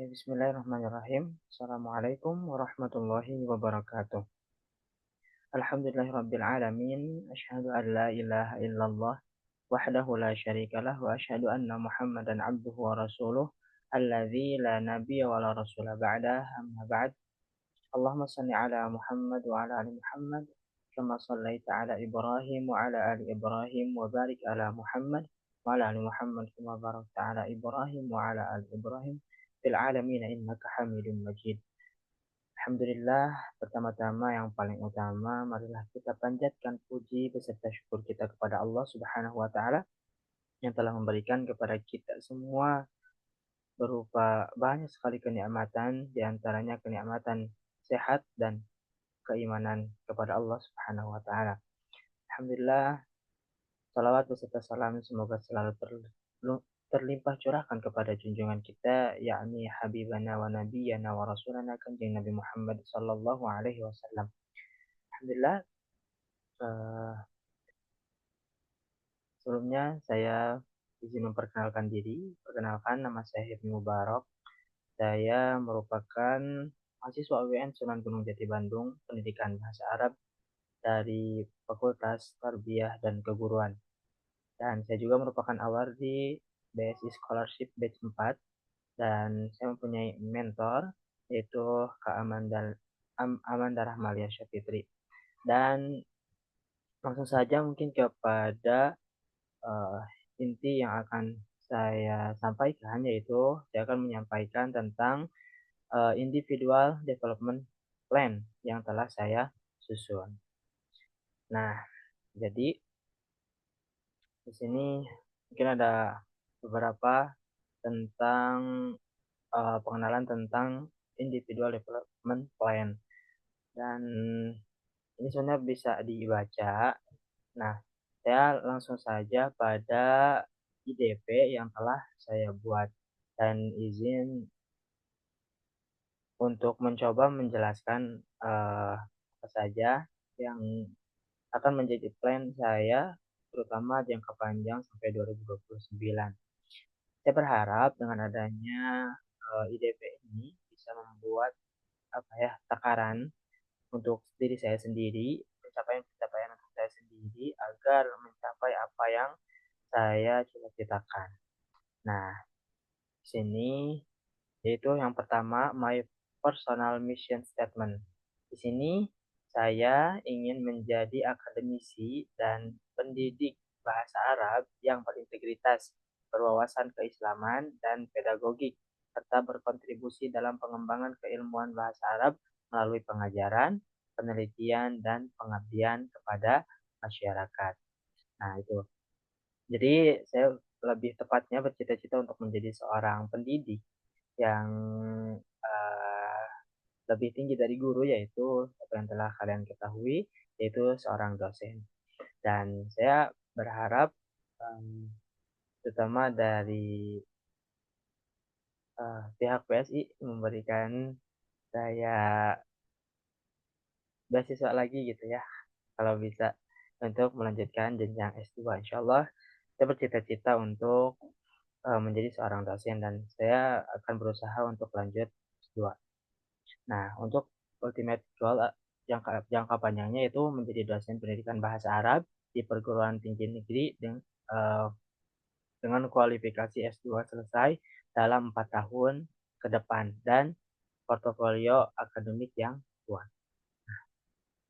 Bismillahirrahmanirrahim. Assalamualaikum warahmatullahi wabarakatuh. Alhamdulillahirabbil alamin. Asyhadu an la ilaha illallah wahdahu la syarikalah wa asyhadu anna Muhammadan abduhu wa rasuluh alladzi la nabiyya wa la rasula ba'dah. Amma ba'd. Allahumma shalli ala Muhammad wa ala ali Muhammad kama shallaita ala Ibrahim wa ala ali Ibrahim wa barik ala Muhammad wa ala ali Muhammad kama barakta ala Ibrahim wa ala ali Ibrahim fil alamin innaka Hamidum Majid. Alhamdulillah, pertama-tama yang paling utama, marilah kita panjatkan puji beserta syukur kita kepada Allah Subhanahu wa taala yang telah memberikan kepada kita semua berupa banyak sekali kenikmatan, di antaranya kenikmatan sehat dan keimanan kepada Allah Subhanahu wa taala. Alhamdulillah, salawat beserta salam semoga selalu terlimpah curahkan kepada junjungan kita, yakni Habibana wa Nabiyana wa Rasulana Kanjeng Nabi Muhammad sallallahu alaihi wasallam. Alhamdulillah, eh, sebelumnya saya izin memperkenalkan diri. Perkenalkan, nama saya Hibni Mubarak. Saya merupakan mahasiswa UIN Sunan Gunung Jati Bandung, pendidikan bahasa Arab dari Fakultas Tarbiyah dan Keguruan. Dan saya juga merupakan awardee BSI Scholarship Batch 4, dan saya mempunyai mentor yaitu Kak Amanda Rahmalia Syafitri. Dan langsung saja mungkin kepada uh, inti yang akan saya sampaikan, yaitu saya akan menyampaikan tentang individual development plan yang telah saya susun. Nah, jadi di sini mungkin ada beberapa tentang pengenalan tentang individual development plan, dan ini sebenarnya bisa dibaca. Nah, saya langsung saja pada IDP yang telah saya buat, dan izin untuk mencoba menjelaskan apa saja yang akan menjadi plan saya, terutama jangka panjang sampai 2029. Saya berharap dengan adanya IDP ini bisa membuat apa ya, takaran untuk diri saya sendiri, pencapaian-pencapaian untuk saya sendiri agar mencapai apa yang saya cita-citakan. Nah, di sini yaitu yang pertama, my personal mission statement. Di sini saya ingin menjadi akademisi dan pendidik bahasa Arab yang berintegritas, berwawasan keislaman dan pedagogik, serta berkontribusi dalam pengembangan keilmuan bahasa Arab melalui pengajaran, penelitian, dan pengabdian kepada masyarakat. Nah, itu. Jadi, saya lebih tepatnya bercita-cita untuk menjadi seorang pendidik yang uh, lebih tinggi dari guru, yaitu apa yang telah kalian ketahui, yaitu seorang dosen. Dan saya berharap um, terutama dari pihak PSI memberikan saya beasiswa lagi gitu ya, kalau bisa, untuk melanjutkan jenjang S2. Insya Allah saya bercita-cita untuk menjadi seorang dosen, dan saya akan berusaha untuk lanjut S2. Nah, untuk ultimate goal jangka jangka panjangnya itu menjadi dosen pendidikan bahasa Arab di perguruan tinggi negeri eh, dengan kualifikasi S2 selesai dalam 4 tahun ke depan dan portofolio akademik yang kuat.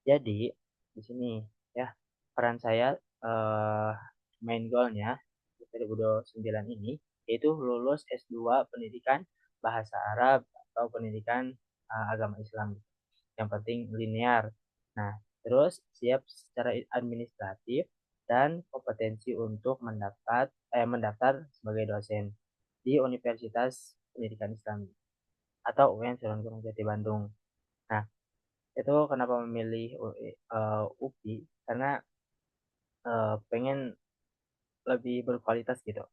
Jadi di sini ya, peran saya, eh, main goalnya di 2029 ini yaitu lulus S2 pendidikan bahasa Arab atau pendidikan agama Islam, yang penting linear. Nah, terus siap secara administratif dan kompetensi untuk mendaftar sebagai dosen di Universitas Pendidikan Islam atau UIN Sunan Gunung Jati Bandung. Nah, itu kenapa memilih UPI, karena pengen lebih berkualitas gitu.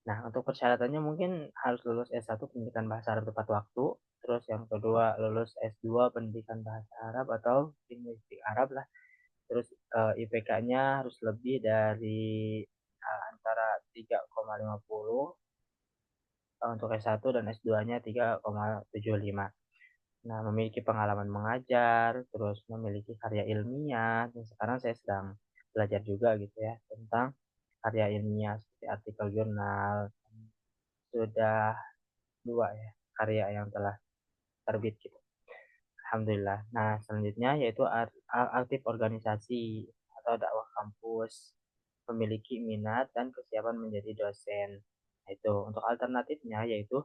Nah, untuk persyaratannya mungkin harus lulus S1 pendidikan bahasa Arab tepat waktu, terus yang kedua lulus S2 pendidikan bahasa Arab atau linguistik Arab lah. Terus IPK-nya harus lebih dari antara 3,50 untuk S1 dan S2-nya 3,75. Nah, memiliki pengalaman mengajar, terus memiliki karya ilmiah, dan sekarang saya sedang belajar juga gitu ya, tentang karya ilmiah seperti artikel jurnal, sudah 2 ya, karya yang telah terbit gitu, alhamdulillah. Nah, selanjutnya yaitu aktif organisasi atau dakwah kampus, memiliki minat dan kesiapan menjadi dosen. Nah, itu untuk alternatifnya yaitu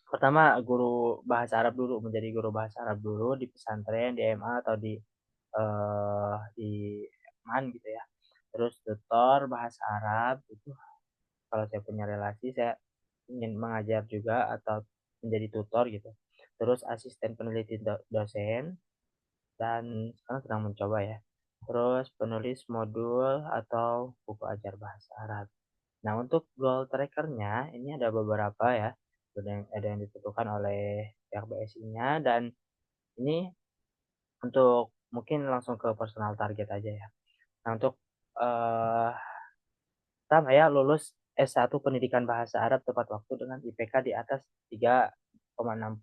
pertama guru bahasa Arab dulu, menjadi guru bahasa Arab dulu di pesantren, di MA atau di MAN gitu ya. Terus tutor bahasa Arab itu kalau saya punya relasi saya ingin mengajar juga atau menjadi tutor gitu. Terus asisten peneliti dosen dan sekarang sedang mencoba ya. Terus penulis modul atau buku ajar bahasa Arab. Nah, untuk goal tracker-nya ini ada beberapa ya. Ada yang ditentukan oleh pihak BSI-nya dan ini untuk mungkin langsung ke personal target aja ya. Nah, untuk pertama ya lulus S1 Pendidikan Bahasa Arab tepat waktu dengan IPK di atas 3,60.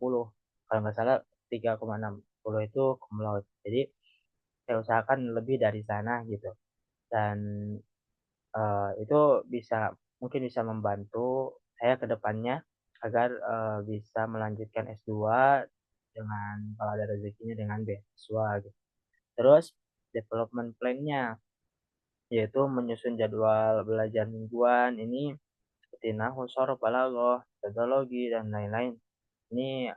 Kalau nggak salah 3,60 itu cum laude. Jadi saya usahakan lebih dari sana gitu. Dan itu mungkin bisa membantu saya ke depannya agar, bisa melanjutkan S2 dengan kalau ada rezekinya dengan beasiswa gitu. Terus development plan-nya, yaitu menyusun jadwal belajar mingguan ini seperti nahwu, sorof, balaghah, metodologi, dan lain-lain. Ini,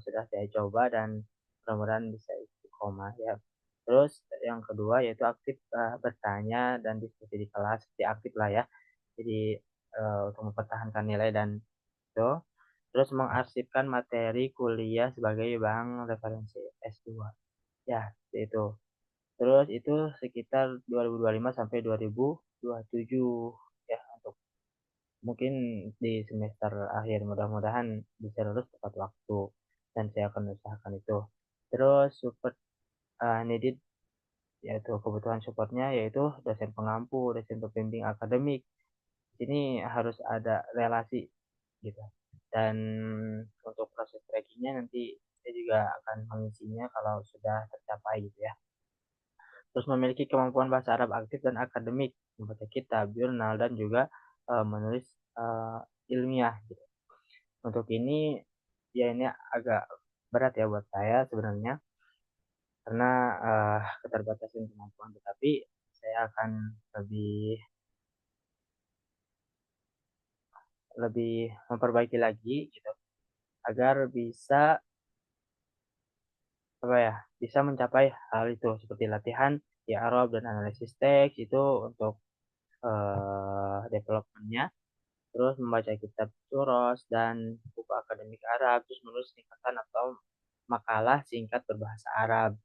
sudah saya coba dan mudah-mudahan bisa istiqomah ya. Terus yang kedua yaitu aktif, bertanya dan diskusi di kelas, seperti aktif lah ya. Jadi, untuk mempertahankan nilai dan itu. Terus mengarsipkan materi kuliah sebagai bahan referensi S2. Ya, seperti itu. Terus itu sekitar 2025 sampai 2027 ya, untuk mungkin di semester akhir mudah-mudahan bisa lulus tepat waktu dan saya akan usahakan itu. Terus support, needed yaitu kebutuhan supportnya yaitu dosen pengampu, dosen pembimbing akademik. Di sini harus ada relasi gitu. Dan untuk proses trackingnya nanti saya juga akan mengisinya kalau sudah tercapai gitu ya. Terus memiliki kemampuan bahasa Arab aktif dan akademik, membaca kitab, jurnal, dan juga menulis ilmiah gitu. Untuk ini, ya ini agak berat ya buat saya sebenarnya, karena keterbatasan kemampuan, tetapi saya akan lebih lebih memperbaiki lagi gitu, agar bisa apa ya, bisa mencapai hal itu seperti latihan i'rab dan analisis teks itu untuk development. Terus membaca kitab Suros dan buku akademik Arab, terus menulis ringkasan atau makalah singkat berbahasa Arab.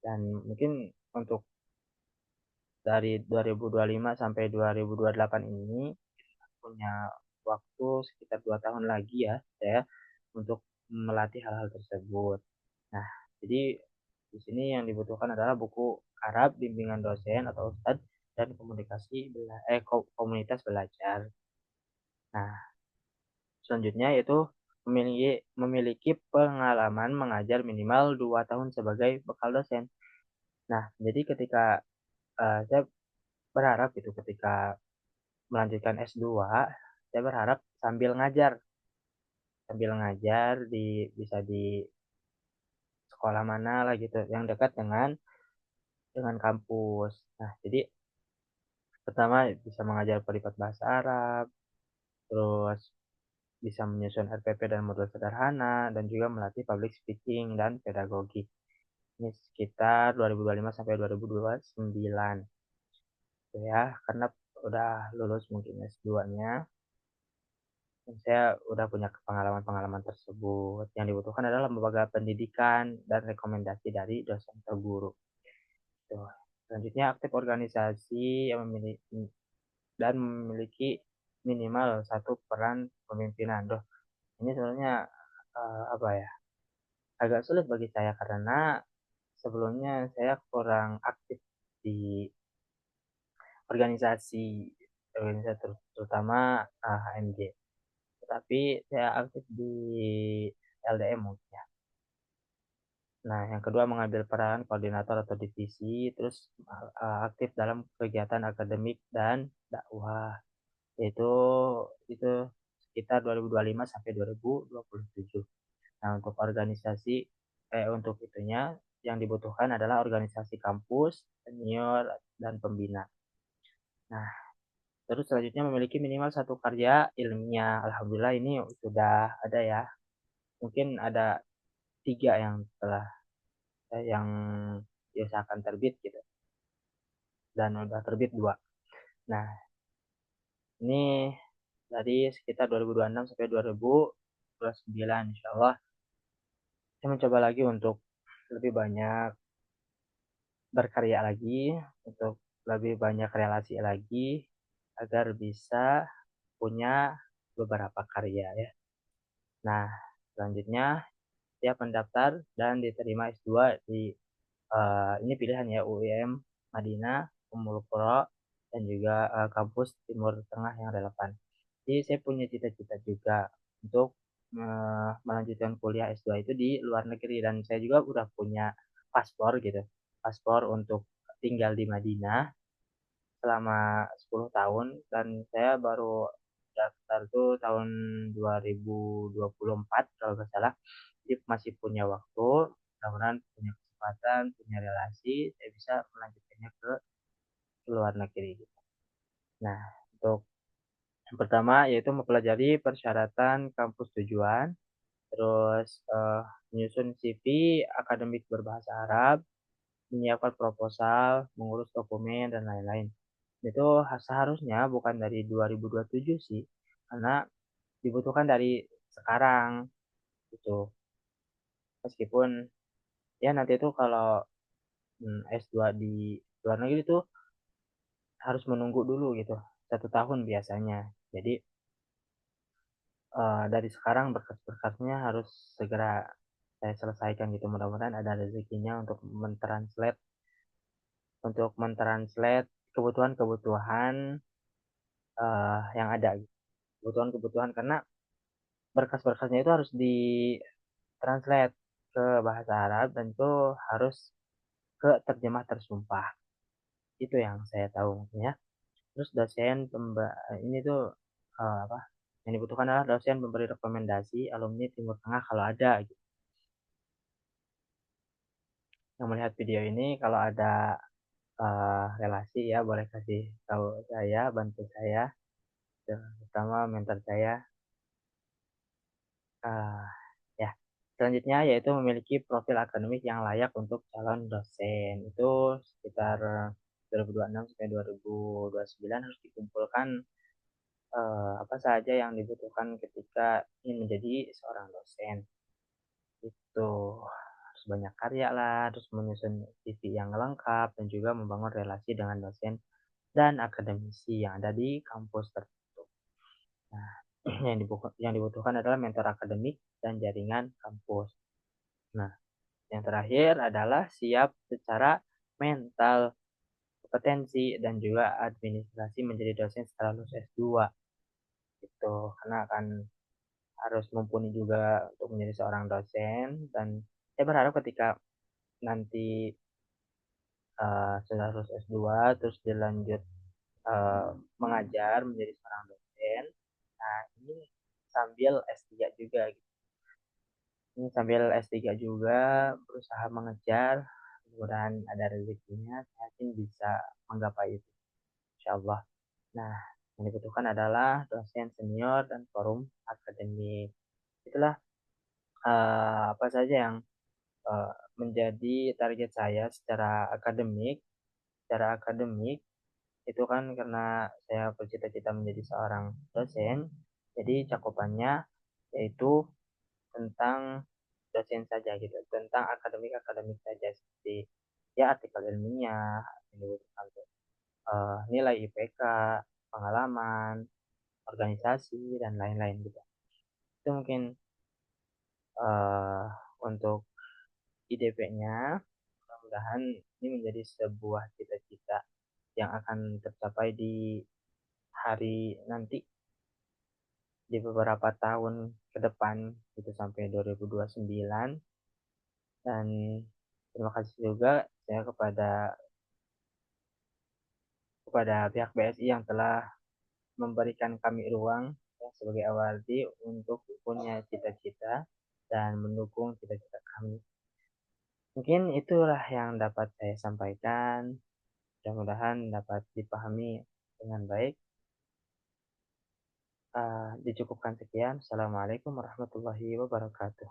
Dan mungkin untuk dari 2025 sampai 2028 ini punya waktu sekitar 2 tahun lagi ya saya untuk melatih hal-hal tersebut. Nah, jadi di sini yang dibutuhkan adalah buku Arab, bimbingan dosen atau ustadz, dan komunitas belajar. Nah, selanjutnya yaitu memiliki pengalaman mengajar minimal 2 tahun sebagai bekal dosen. Nah, jadi ketika, saya berharap gitu ketika melanjutkan S2, saya berharap sambil ngajar bisa di sekolah mana lah gitu yang dekat dengan kampus. Nah, jadi pertama bisa mengajar privat bahasa Arab, terus bisa menyusun RPP dan modul sederhana, dan juga melatih public speaking dan pedagogi. Ini sekitar 2025 sampai 2029 gitu ya, karena udah lulus mungkin S2-nya dan saya udah punya pengalaman-pengalaman tersebut. Yang dibutuhkan adalah lembaga pendidikan dan rekomendasi dari dosen terguru. Tuh. Selanjutnya aktif organisasi memiliki minimal satu peran pemimpinan. Duh, ini sebenarnya apa ya? Agak sulit bagi saya karena sebelumnya saya kurang aktif di organisasi organisasi terutama HMJ. tapi saya aktif di LDM mungkin ya. Nah, yang kedua mengambil peran koordinator atau divisi, terus, aktif dalam kegiatan akademik dan dakwah, yaitu itu sekitar 2025 sampai 2027. Nah, untuk organisasi untuk itunya yang dibutuhkan adalah organisasi kampus, senior, dan pembina. Nah, terus selanjutnya memiliki minimal satu karya ilmiah. Alhamdulillah ini sudah ada ya. Mungkin ada 3 yang telah yang diusahakan terbit gitu, dan udah terbit 2. Nah, ini dari sekitar 2026 sampai 2029 insyaallah saya mencoba lagi untuk lebih banyak berkarya lagi, untuk lebih banyak relasi lagi, agar bisa punya beberapa karya ya. Nah, selanjutnya siap mendaftar dan diterima S2 di ini pilihan ya UIM Madinah, Ummul Qura, dan juga kampus Timur Tengah yang relevan. Jadi saya punya cita-cita juga untuk melanjutkan kuliah S2 itu di luar negeri, dan saya juga udah punya paspor gitu. Paspor untuk tinggal di Madinah selama 10 tahun, dan saya baru daftar tuh tahun 2024 kalau nggak salah. Jadi masih punya waktu, mudah-mudahan punya kesempatan, punya relasi, saya bisa melanjutkannya ke luar negeri gitu. Nah, untuk yang pertama yaitu mempelajari persyaratan kampus tujuan, terus menyusun CV akademik berbahasa Arab, menyiapkan proposal, mengurus dokumen dan lain-lain. Itu seharusnya bukan dari 2027 sih, karena dibutuhkan dari sekarang gitu. Meskipun ya nanti itu kalau S2 di luar negeri itu harus menunggu dulu gitu, 1 tahun biasanya. Jadi dari sekarang berkas-berkasnya harus segera saya selesaikan gitu. Mudah-mudahan ada rezekinya untuk mentranslate kebutuhan-kebutuhan yang ada gitu. Kebutuhan-kebutuhan karena berkas-berkasnya itu harus ditranslate ke bahasa Arab, dan itu harus ke terjemah tersumpah. Itu yang saya tahu mungkin ya. Terus ini tuh apa? Yang dibutuhkan adalah dosen memberi rekomendasi alumni Timur Tengah kalau ada gitu. Yang melihat video ini kalau ada relasi ya boleh kasih tahu saya, bantu saya, terutama mentor saya. Uh, ya, selanjutnya yaitu memiliki profil akademik yang layak untuk calon dosen. Itu sekitar 2026 sampai 2029 harus dikumpulkan apa saja yang dibutuhkan ketika ingin menjadi seorang dosen. Itu harus banyak karya lah, terus menyusun CV yang lengkap, dan juga membangun relasi dengan dosen dan akademisi yang ada di kampus tertentu. Nah, yang dibutuhkan adalah mentor akademik dan jaringan kampus. Nah, yang terakhir adalah siap secara mental, kompetensi, dan juga administrasi menjadi dosen setelah lulus S2 gitu. Karena akan harus mumpuni juga untuk menjadi seorang dosen, dan saya berharap ketika nanti sudah lulus S2 terus dilanjut mengajar menjadi seorang dosen. Nah, ini sambil S3 juga gitu. Ini sambil S3 juga berusaha mengejar, mudah-mudahan ada rezekinya, saya yakin bisa menggapai itu insyaallah. Nah, yang dibutuhkan adalah dosen senior dan forum akademik. Itulah apa saja yang menjadi target saya secara akademik itu kan karena saya bercita-cita menjadi seorang dosen, jadi cakupannya yaitu tentang dosen saja gitu, tentang akademik saja, seperti ya artikel ilmiah yang dibutuhkan untuk nilai IPK, pengalaman, organisasi, dan lain-lain gitu. Itu mungkin uh, untuk IDP-nya. Mudah-mudahan ini menjadi sebuah cita-cita yang akan tercapai di hari nanti. di beberapa tahun ke depan gitu sampai 2029. Dan terima kasih juga saya kepada pihak BSI yang telah memberikan kami ruang ya, sebagai awaldi untuk punya cita-cita dan mendukung cita-cita kami. Mungkin itulah yang dapat saya sampaikan. Mudah-mudahan dapat dipahami dengan baik. Dicukupkan sekian. Assalamualaikum warahmatullahi wabarakatuh.